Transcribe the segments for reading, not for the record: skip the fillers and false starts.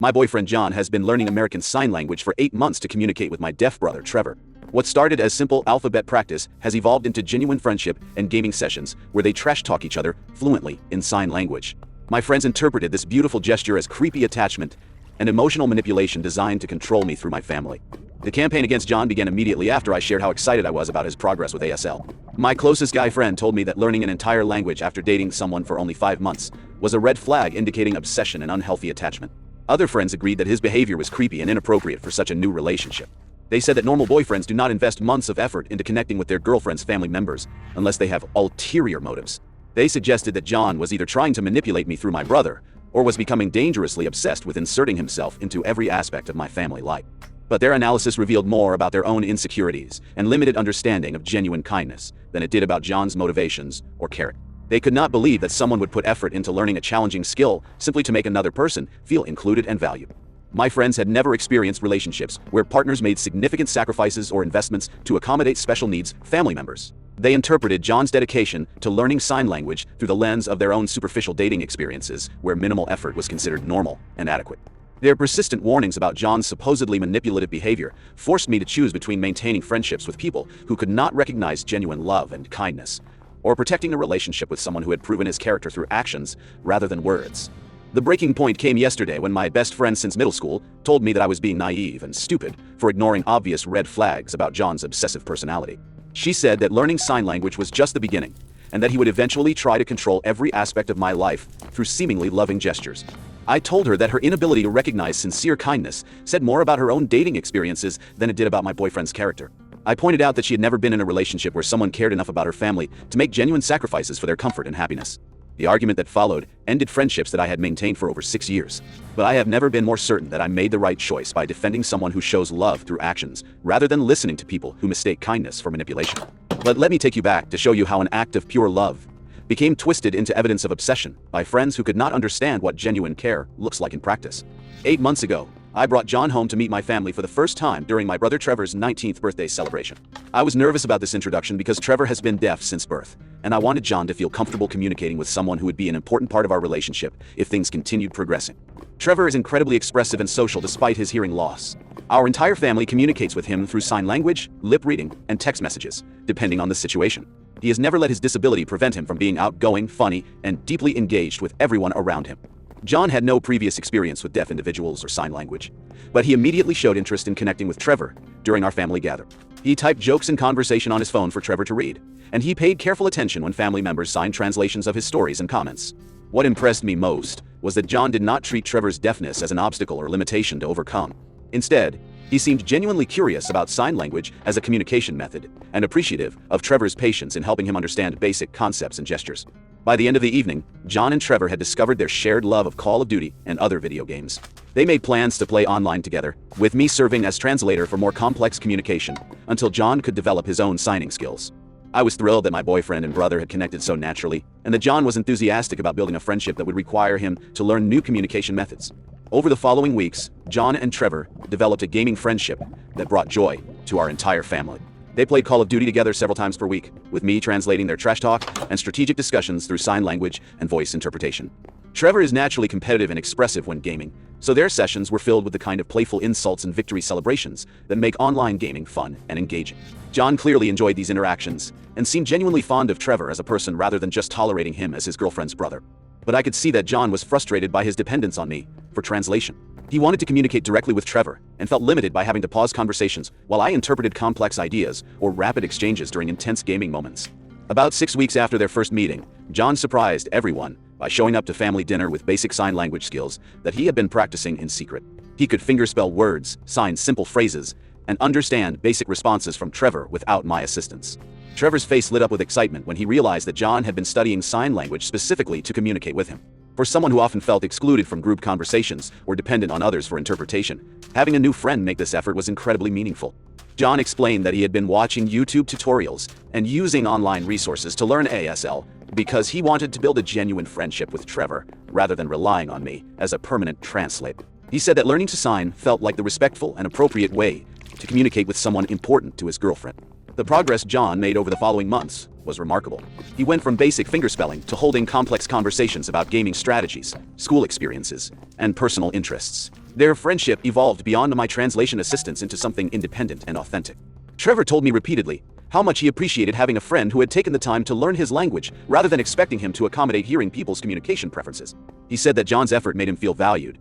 My boyfriend John has been learning American Sign Language for 8 months to communicate with my deaf brother Trevor. What started as simple alphabet practice has evolved into genuine friendship and gaming sessions where they trash talk each other fluently in sign language. My friends interpreted this beautiful gesture as creepy attachment and emotional manipulation designed to control me through my family. The campaign against John began immediately after I shared how excited I was about his progress with ASL. My closest guy friend told me that learning an entire language after dating someone for only 5 months was a red flag indicating obsession and unhealthy attachment. Other friends agreed that his behavior was creepy and inappropriate for such a new relationship. They said that normal boyfriends do not invest months of effort into connecting with their girlfriend's family members unless they have ulterior motives. They suggested that John was either trying to manipulate me through my brother or was becoming dangerously obsessed with inserting himself into every aspect of my family life. But their analysis revealed more about their own insecurities and limited understanding of genuine kindness than it did about John's motivations or character. They could not believe that someone would put effort into learning a challenging skill simply to make another person feel included and valued. My friends had never experienced relationships where partners made significant sacrifices or investments to accommodate special needs family members. They interpreted John's dedication to learning sign language through the lens of their own superficial dating experiences, where minimal effort was considered normal and adequate. Their persistent warnings about John's supposedly manipulative behavior forced me to choose between maintaining friendships with people who could not recognize genuine love and kindness, or protecting a relationship with someone who had proven his character through actions rather than words. The breaking point came yesterday when my best friend since middle school told me that I was being naive and stupid for ignoring obvious red flags about John's obsessive personality. She said that learning sign language was just the beginning, and that he would eventually try to control every aspect of my life through seemingly loving gestures. I told her that her inability to recognize sincere kindness said more about her own dating experiences than it did about my boyfriend's character. I pointed out that she had never been in a relationship where someone cared enough about her family to make genuine sacrifices for their comfort and happiness. The argument that followed ended friendships that I had maintained for over 6 years. But I have never been more certain that I made the right choice by defending someone who shows love through actions, rather than listening to people who mistake kindness for manipulation. But let me take you back to show you how an act of pure love became twisted into evidence of obsession by friends who could not understand what genuine care looks like in practice. 8 months ago, I brought John home to meet my family for the first time during my brother Trevor's 19th birthday celebration. I was nervous about this introduction because Trevor has been deaf since birth, and I wanted John to feel comfortable communicating with someone who would be an important part of our relationship if things continued progressing. Trevor is incredibly expressive and social despite his hearing loss. Our entire family communicates with him through sign language, lip reading, and text messages, depending on the situation. He has never let his disability prevent him from being outgoing, funny, and deeply engaged with everyone around him. John had no previous experience with deaf individuals or sign language, but he immediately showed interest in connecting with Trevor during our family gathering. He typed jokes and conversation on his phone for Trevor to read, and he paid careful attention when family members signed translations of his stories and comments. What impressed me most was that John did not treat Trevor's deafness as an obstacle or limitation to overcome. Instead, he seemed genuinely curious about sign language as a communication method and appreciative of Trevor's patience in helping him understand basic concepts and gestures. By the end of the evening, John and Trevor had discovered their shared love of Call of Duty and other video games. They made plans to play online together, with me serving as translator for more complex communication, until John could develop his own signing skills. I was thrilled that my boyfriend and brother had connected so naturally, and that John was enthusiastic about building a friendship that would require him to learn new communication methods. Over the following weeks, John and Trevor developed a gaming friendship that brought joy to our entire family. They played Call of Duty together several times per week, with me translating their trash talk and strategic discussions through sign language and voice interpretation. Trevor is naturally competitive and expressive when gaming, so their sessions were filled with the kind of playful insults and victory celebrations that make online gaming fun and engaging. John clearly enjoyed these interactions and seemed genuinely fond of Trevor as a person rather than just tolerating him as his girlfriend's brother. But I could see that John was frustrated by his dependence on me for translation. He wanted to communicate directly with Trevor and felt limited by having to pause conversations while I interpreted complex ideas or rapid exchanges during intense gaming moments. About 6 weeks after their first meeting, John surprised everyone by showing up to family dinner with basic sign language skills that he had been practicing in secret. He could fingerspell words, sign simple phrases, and understand basic responses from Trevor without my assistance. Trevor's face lit up with excitement when he realized that John had been studying sign language specifically to communicate with him. For someone who often felt excluded from group conversations or dependent on others for interpretation, having a new friend make this effort was incredibly meaningful. John explained that he had been watching YouTube tutorials and using online resources to learn ASL because he wanted to build a genuine friendship with Trevor rather than relying on me as a permanent translator. He said that learning to sign felt like the respectful and appropriate way to communicate with someone important to his girlfriend. The progress John made over the following months was remarkable. He went from basic fingerspelling to holding complex conversations about gaming strategies, school experiences, and personal interests. Their friendship evolved beyond my translation assistance into something independent and authentic. Trevor told me repeatedly how much he appreciated having a friend who had taken the time to learn his language rather than expecting him to accommodate hearing people's communication preferences. He said that John's effort made him feel valued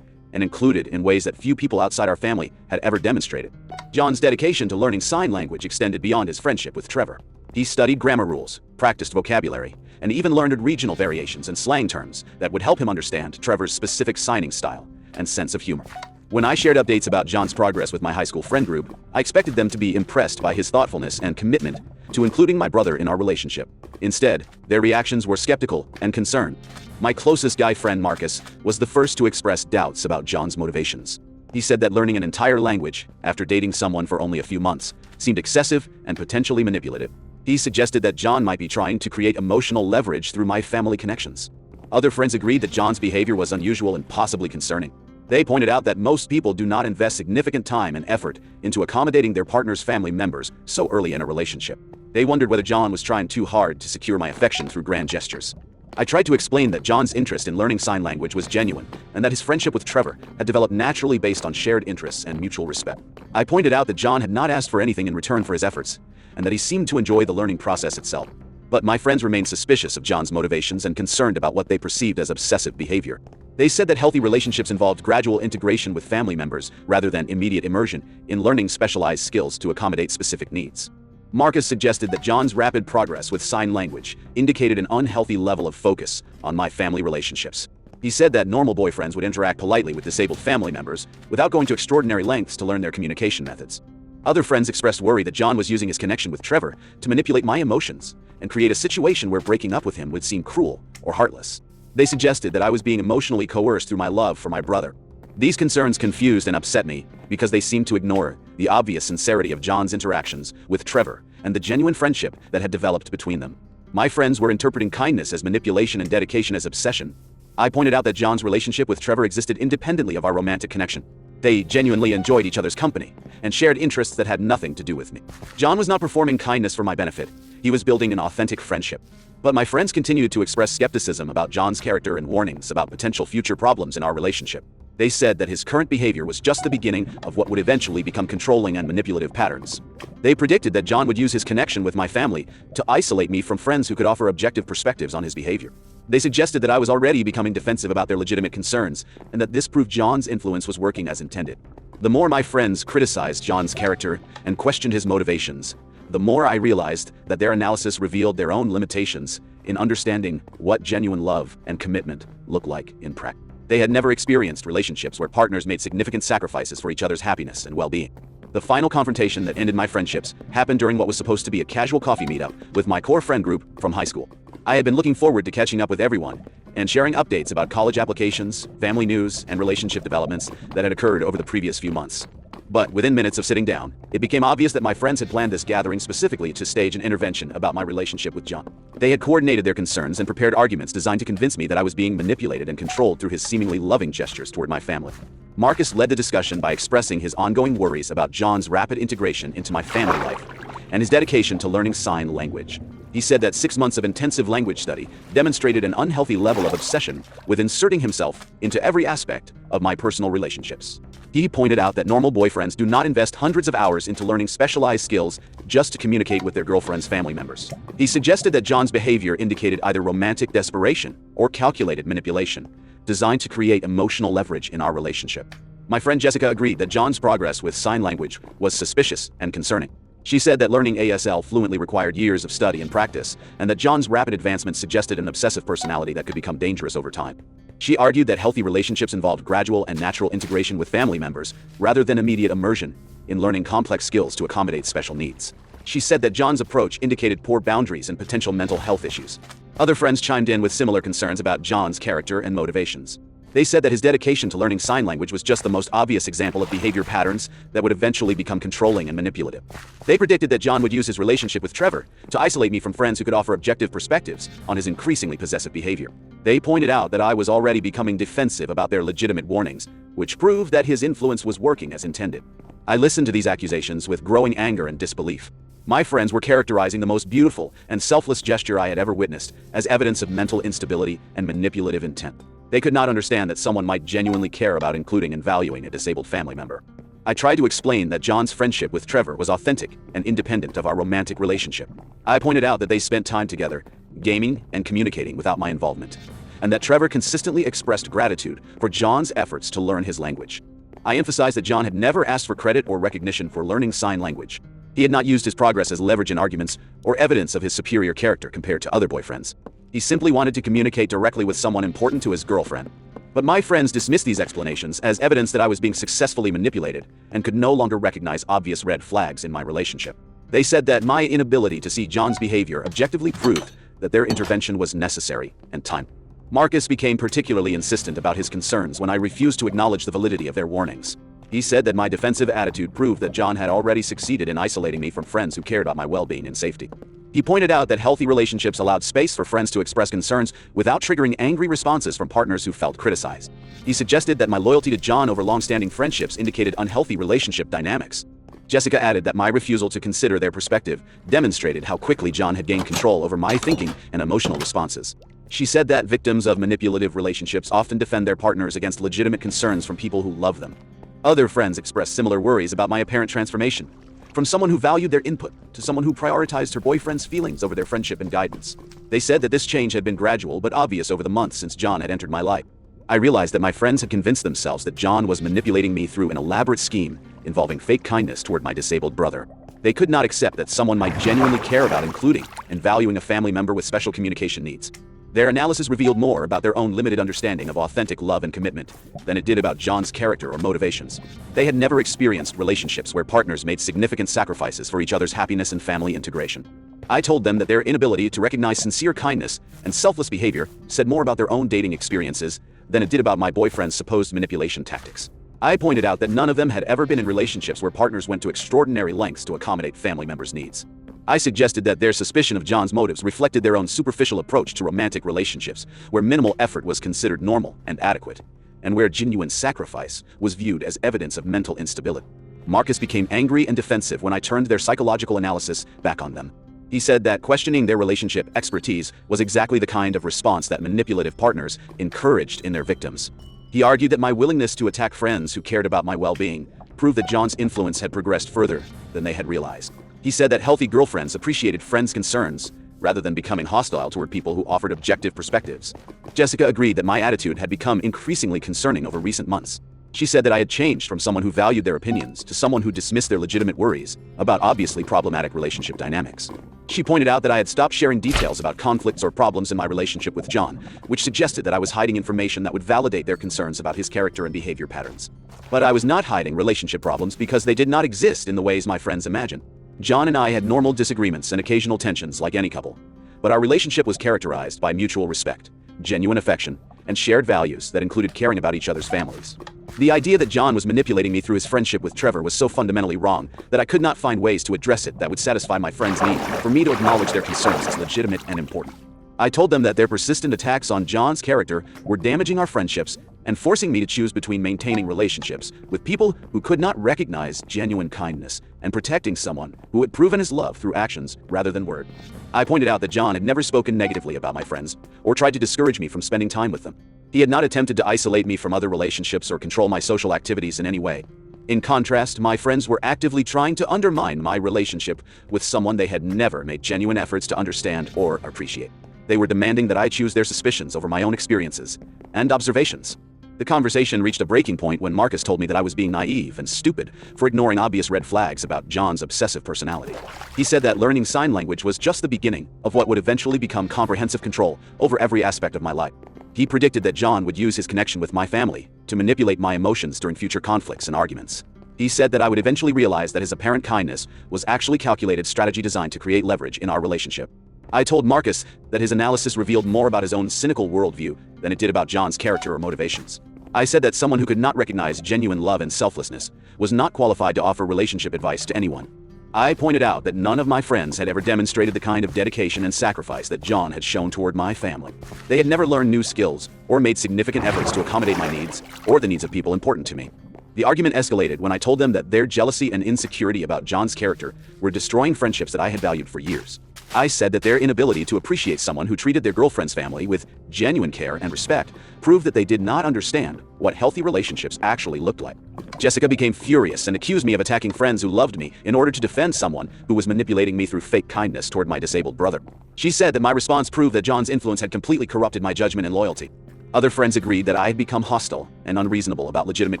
and included in ways that few people outside our family had ever demonstrated. John's dedication to learning sign language extended beyond his friendship with Trevor. He studied grammar rules, practiced vocabulary, and even learned regional variations and slang terms that would help him understand Trevor's specific signing style and sense of humor. When I shared updates about John's progress with my high school friend group, I expected them to be impressed by his thoughtfulness and commitment to including my brother in our relationship. Instead, their reactions were skeptical and concerned. My closest guy friend Marcus was the first to express doubts about John's motivations. He said that learning an entire language after dating someone for only a few months seemed excessive and potentially manipulative. He suggested that John might be trying to create emotional leverage through my family connections. Other friends agreed that John's behavior was unusual and possibly concerning. They pointed out that most people do not invest significant time and effort into accommodating their partner's family members so early in a relationship. They wondered whether John was trying too hard to secure my affection through grand gestures. I tried to explain that John's interest in learning sign language was genuine, and that his friendship with Trevor had developed naturally based on shared interests and mutual respect. I pointed out that John had not asked for anything in return for his efforts, and that he seemed to enjoy the learning process itself. But my friends remained suspicious of John's motivations and concerned about what they perceived as obsessive behavior. They said that healthy relationships involved gradual integration with family members rather than immediate immersion in learning specialized skills to accommodate specific needs. Marcus suggested that John's rapid progress with sign language indicated an unhealthy level of focus on my family relationships. He said that normal boyfriends would interact politely with disabled family members without going to extraordinary lengths to learn their communication methods. Other friends expressed worry that John was using his connection with Trevor to manipulate my emotions and create a situation where breaking up with him would seem cruel or heartless. They suggested that I was being emotionally coerced through my love for my brother. These concerns confused and upset me because they seemed to ignore the obvious sincerity of John's interactions with Trevor and the genuine friendship that had developed between them. My friends were interpreting kindness as manipulation and dedication as obsession. I pointed out that John's relationship with Trevor existed independently of our romantic connection. They genuinely enjoyed each other's company and shared interests that had nothing to do with me. John was not performing kindness for my benefit. He was building an authentic friendship. But my friends continued to express skepticism about John's character and warnings about potential future problems in our relationship. They said that his current behavior was just the beginning of what would eventually become controlling and manipulative patterns. They predicted that John would use his connection with my family to isolate me from friends who could offer objective perspectives on his behavior. They suggested that I was already becoming defensive about their legitimate concerns, and that this proved John's influence was working as intended. The more my friends criticized John's character and questioned his motivations, the more I realized that their analysis revealed their own limitations in understanding what genuine love and commitment look like in practice. They had never experienced relationships where partners made significant sacrifices for each other's happiness and well-being. The final confrontation that ended my friendships happened during what was supposed to be a casual coffee meetup with my core friend group from high school. I had been looking forward to catching up with everyone and sharing updates about college applications, family news, and relationship developments that had occurred over the previous few months. But within minutes of sitting down, it became obvious that my friends had planned this gathering specifically to stage an intervention about my relationship with John. They had coordinated their concerns and prepared arguments designed to convince me that I was being manipulated and controlled through his seemingly loving gestures toward my family. Marcus led the discussion by expressing his ongoing worries about John's rapid integration into my family life and his dedication to learning sign language. He said that 6 months of intensive language study demonstrated an unhealthy level of obsession with inserting himself into every aspect of my personal relationships. He pointed out that normal boyfriends do not invest hundreds of hours into learning specialized skills just to communicate with their girlfriend's family members. He suggested that John's behavior indicated either romantic desperation or calculated manipulation, designed to create emotional leverage in our relationship. My friend Jessica agreed that John's progress with sign language was suspicious and concerning. She said that learning ASL fluently required years of study and practice, and that John's rapid advancement suggested an obsessive personality that could become dangerous over time. She argued that healthy relationships involved gradual and natural integration with family members, rather than immediate immersion in learning complex skills to accommodate special needs. She said that John's approach indicated poor boundaries and potential mental health issues. Other friends chimed in with similar concerns about John's character and motivations. They said that his dedication to learning sign language was just the most obvious example of behavior patterns that would eventually become controlling and manipulative. They predicted that John would use his relationship with Trevor to isolate me from friends who could offer objective perspectives on his increasingly possessive behavior. They pointed out that I was already becoming defensive about their legitimate warnings, which proved that his influence was working as intended. I listened to these accusations with growing anger and disbelief. My friends were characterizing the most beautiful and selfless gesture I had ever witnessed as evidence of mental instability and manipulative intent. They could not understand that someone might genuinely care about including and valuing a disabled family member. I tried to explain that John's friendship with Trevor was authentic and independent of our romantic relationship. I pointed out that they spent time together, gaming and communicating without my involvement, and that Trevor consistently expressed gratitude for John's efforts to learn his language. I emphasized that John had never asked for credit or recognition for learning sign language. He had not used his progress as leverage in arguments or evidence of his superior character compared to other boyfriends. He simply wanted to communicate directly with someone important to his girlfriend. But my friends dismissed these explanations as evidence that I was being successfully manipulated and could no longer recognize obvious red flags in my relationship. They said that my inability to see John's behavior objectively proved that their intervention was necessary and time. Marcus became particularly insistent about his concerns when I refused to acknowledge the validity of their warnings. He said that my defensive attitude proved that John had already succeeded in isolating me from friends who cared about my well-being and safety. He pointed out that healthy relationships allowed space for friends to express concerns without triggering angry responses from partners who felt criticized. He suggested that my loyalty to John over long-standing friendships indicated unhealthy relationship dynamics. Jessica added that my refusal to consider their perspective demonstrated how quickly John had gained control over my thinking and emotional responses. She said that victims of manipulative relationships often defend their partners against legitimate concerns from people who love them. Other friends expressed similar worries about my apparent transformation, from someone who valued their input to someone who prioritized her boyfriend's feelings over their friendship and guidance. They said that this change had been gradual but obvious over the months since John had entered my life. I realized that my friends had convinced themselves that John was manipulating me through an elaborate scheme involving fake kindness toward my disabled brother. They could not accept that someone might genuinely care about including and valuing a family member with special communication needs. Their analysis revealed more about their own limited understanding of authentic love and commitment than it did about John's character or motivations. They had never experienced relationships where partners made significant sacrifices for each other's happiness and family integration. I told them that their inability to recognize sincere kindness and selfless behavior said more about their own dating experiences than it did about my boyfriend's supposed manipulation tactics. I pointed out that none of them had ever been in relationships where partners went to extraordinary lengths to accommodate family members' needs. I suggested that their suspicion of John's motives reflected their own superficial approach to romantic relationships, where minimal effort was considered normal and adequate, and where genuine sacrifice was viewed as evidence of mental instability. Marcus became angry and defensive when I turned their psychological analysis back on them. He said that questioning their relationship expertise was exactly the kind of response that manipulative partners encouraged in their victims. He argued that my willingness to attack friends who cared about my well-being proved that John's influence had progressed further than they had realized. He said that healthy girlfriends appreciated friends' concerns rather than becoming hostile toward people who offered objective perspectives. Jessica agreed that my attitude had become increasingly concerning over recent months. She said that I had changed from someone who valued their opinions to someone who dismissed their legitimate worries about obviously problematic relationship dynamics. She pointed out that I had stopped sharing details about conflicts or problems in my relationship with John, which suggested that I was hiding information that would validate their concerns about his character and behavior patterns. But I was not hiding relationship problems because they did not exist in the ways my friends imagined. John and I had normal disagreements and occasional tensions like any couple, but our relationship was characterized by mutual respect, genuine affection, and shared values that included caring about each other's families. The idea that John was manipulating me through his friendship with Trevor was so fundamentally wrong that I could not find ways to address it that would satisfy my friends' need for me to acknowledge their concerns as legitimate and important. I told them that their persistent attacks on John's character were damaging our friendships and forcing me to choose between maintaining relationships with people who could not recognize genuine kindness and protecting someone who had proven his love through actions rather than word. I pointed out that John had never spoken negatively about my friends or tried to discourage me from spending time with them. He had not attempted to isolate me from other relationships or control my social activities in any way. In contrast, my friends were actively trying to undermine my relationship with someone they had never made genuine efforts to understand or appreciate. They were demanding that I choose their suspicions over my own experiences and observations. The conversation reached a breaking point when Marcus told me that I was being naive and stupid for ignoring obvious red flags about John's obsessive personality. He said that learning sign language was just the beginning of what would eventually become comprehensive control over every aspect of my life. He predicted that John would use his connection with my family to manipulate my emotions during future conflicts and arguments. He said that I would eventually realize that his apparent kindness was actually calculated strategy designed to create leverage in our relationship. I told Marcus that his analysis revealed more about his own cynical worldview than it did about John's character or motivations. I said that someone who could not recognize genuine love and selflessness was not qualified to offer relationship advice to anyone. I pointed out that none of my friends had ever demonstrated the kind of dedication and sacrifice that John had shown toward my family. They had never learned new skills or made significant efforts to accommodate my needs or the needs of people important to me. The argument escalated when I told them that their jealousy and insecurity about John's character were destroying friendships that I had valued for years. I said that their inability to appreciate someone who treated their girlfriend's family with genuine care and respect proved that they did not understand what healthy relationships actually looked like. Jessica became furious and accused me of attacking friends who loved me in order to defend someone who was manipulating me through fake kindness toward my disabled brother. She said that my response proved that John's influence had completely corrupted my judgment and loyalty. Other friends agreed that I had become hostile and unreasonable about legitimate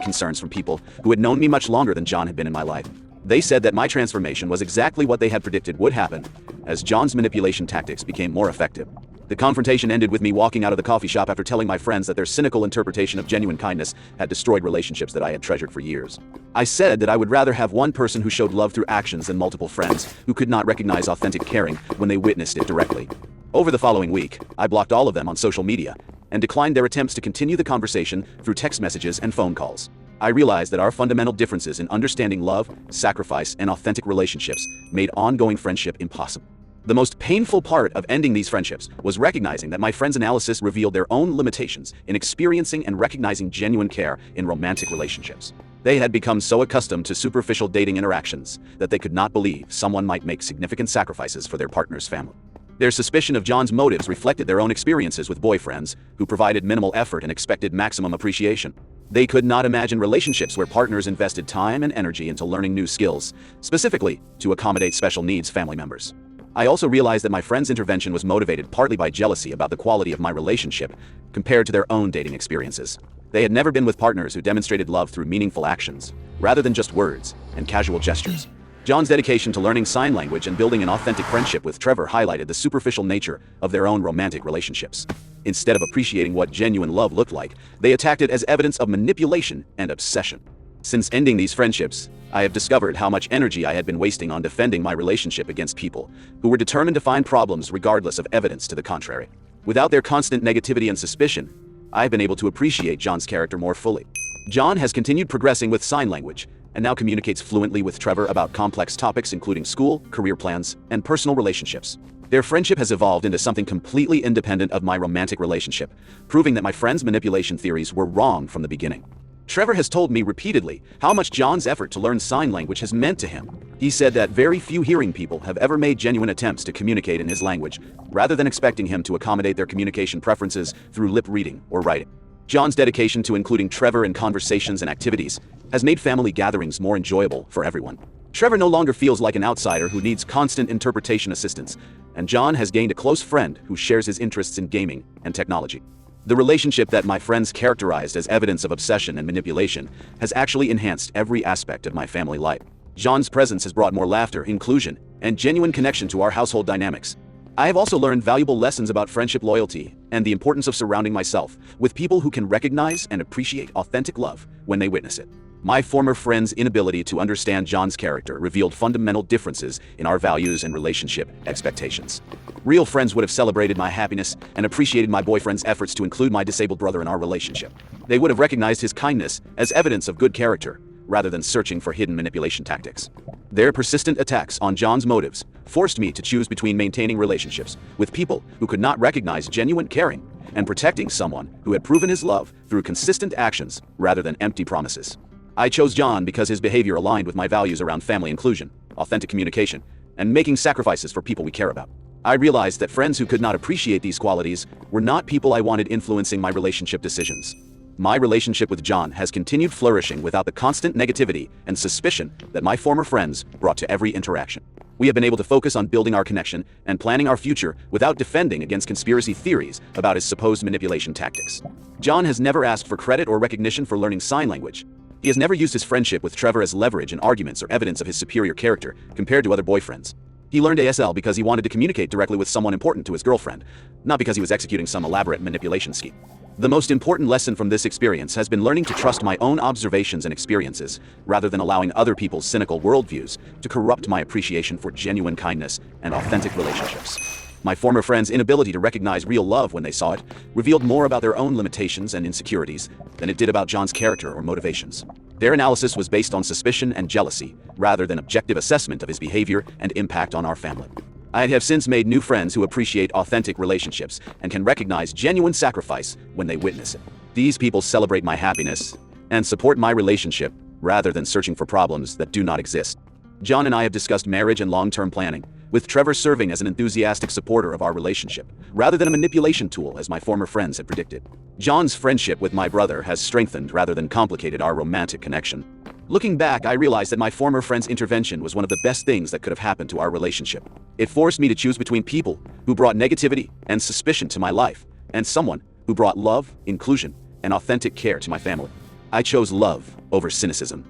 concerns from people who had known me much longer than John had been in my life. They said that my transformation was exactly what they had predicted would happen, as John's manipulation tactics became more effective. The confrontation ended with me walking out of the coffee shop after telling my friends that their cynical interpretation of genuine kindness had destroyed relationships that I had treasured for years. I said that I would rather have one person who showed love through actions than multiple friends who could not recognize authentic caring when they witnessed it directly. Over the following week, I blocked all of them on social media and declined their attempts to continue the conversation through text messages and phone calls. I realized that our fundamental differences in understanding love, sacrifice, and authentic relationships made ongoing friendship impossible. The most painful part of ending these friendships was recognizing that my friends' analysis revealed their own limitations in experiencing and recognizing genuine care in romantic relationships. They had become so accustomed to superficial dating interactions that they could not believe someone might make significant sacrifices for their partner's family. Their suspicion of John's motives reflected their own experiences with boyfriends who provided minimal effort and expected maximum appreciation. They could not imagine relationships where partners invested time and energy into learning new skills, specifically to accommodate special needs family members. I also realized that my friend's intervention was motivated partly by jealousy about the quality of my relationship compared to their own dating experiences. They had never been with partners who demonstrated love through meaningful actions, rather than just words and casual gestures. John's dedication to learning sign language and building an authentic friendship with Trevor highlighted the superficial nature of their own romantic relationships. Instead of appreciating what genuine love looked like, they attacked it as evidence of manipulation and obsession. Since ending these friendships, I have discovered how much energy I had been wasting on defending my relationship against people who were determined to find problems regardless of evidence to the contrary. Without their constant negativity and suspicion, I've been able to appreciate John's character more fully. John has continued progressing with sign language and now communicates fluently with Trevor about complex topics including school, career plans, and personal relationships. Their friendship has evolved into something completely independent of my romantic relationship, proving that my friend's manipulation theories were wrong from the beginning. Trevor has told me repeatedly how much John's effort to learn sign language has meant to him. He said that very few hearing people have ever made genuine attempts to communicate in his language, rather than expecting him to accommodate their communication preferences through lip reading or writing. John's dedication to including Trevor in conversations and activities has made family gatherings more enjoyable for everyone. Trevor no longer feels like an outsider who needs constant interpretation assistance, and John has gained a close friend who shares his interests in gaming and technology. The relationship that my friends characterized as evidence of obsession and manipulation has actually enhanced every aspect of my family life. John's presence has brought more laughter, inclusion, and genuine connection to our household dynamics. I have also learned valuable lessons about friendship loyalty and the importance of surrounding myself with people who can recognize and appreciate authentic love when they witness it. My former friend's inability to understand John's character revealed fundamental differences in our values and relationship expectations. Real friends would have celebrated my happiness and appreciated my boyfriend's efforts to include my disabled brother in our relationship. They would have recognized his kindness as evidence of good character, rather than searching for hidden manipulation tactics. Their persistent attacks on John's motives forced me to choose between maintaining relationships with people who could not recognize genuine caring and protecting someone who had proven his love through consistent actions rather than empty promises. I chose John because his behavior aligned with my values around family inclusion, authentic communication, and making sacrifices for people we care about. I realized that friends who could not appreciate these qualities were not people I wanted influencing my relationship decisions. My relationship with John has continued flourishing without the constant negativity and suspicion that my former friends brought to every interaction. We have been able to focus on building our connection and planning our future without defending against conspiracy theories about his supposed manipulation tactics. John has never asked for credit or recognition for learning sign language. He has never used his friendship with Trevor as leverage in arguments or evidence of his superior character compared to other boyfriends. He learned ASL because he wanted to communicate directly with someone important to his girlfriend, not because he was executing some elaborate manipulation scheme. The most important lesson from this experience has been learning to trust my own observations and experiences, rather than allowing other people's cynical worldviews to corrupt my appreciation for genuine kindness and authentic relationships. My former friends' inability to recognize real love when they saw it revealed more about their own limitations and insecurities than it did about John's character or motivations. Their analysis was based on suspicion and jealousy, rather than objective assessment of his behavior and impact on our family. I have since made new friends who appreciate authentic relationships and can recognize genuine sacrifice when they witness it. These people celebrate my happiness and support my relationship rather than searching for problems that do not exist. John and I have discussed marriage and long-term planning, with Trevor serving as an enthusiastic supporter of our relationship, rather than a manipulation tool as my former friends had predicted. John's friendship with my brother has strengthened rather than complicated our romantic connection. Looking back, I realized that my former friend's intervention was one of the best things that could have happened to our relationship. It forced me to choose between people who brought negativity and suspicion to my life, and someone who brought love, inclusion, and authentic care to my family. I chose love over cynicism,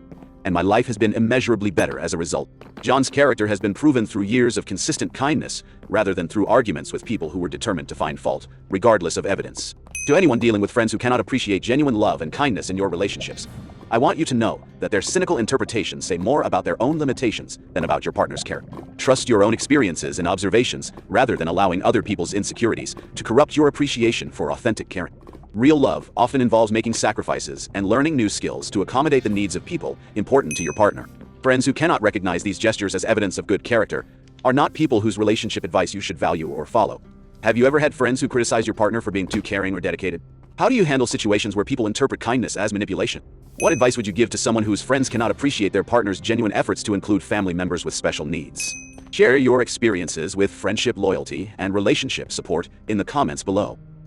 and my life has been immeasurably better as a result. John's character has been proven through years of consistent kindness, rather than through arguments with people who were determined to find fault, regardless of evidence. To anyone dealing with friends who cannot appreciate genuine love and kindness in your relationships, I want you to know that their cynical interpretations say more about their own limitations than about your partner's character. Trust your own experiences and observations, rather than allowing other people's insecurities to corrupt your appreciation for authentic caring. Real love often involves making sacrifices and learning new skills to accommodate the needs of people important to your partner. Friends who cannot recognize these gestures as evidence of good character are not people whose relationship advice you should value or follow. Have you ever had friends who criticize your partner for being too caring or dedicated? How do you handle situations where people interpret kindness as manipulation? What advice would you give to someone whose friends cannot appreciate their partner's genuine efforts to include family members with special needs? Share your experiences with friendship loyalty and relationship support in the comments below.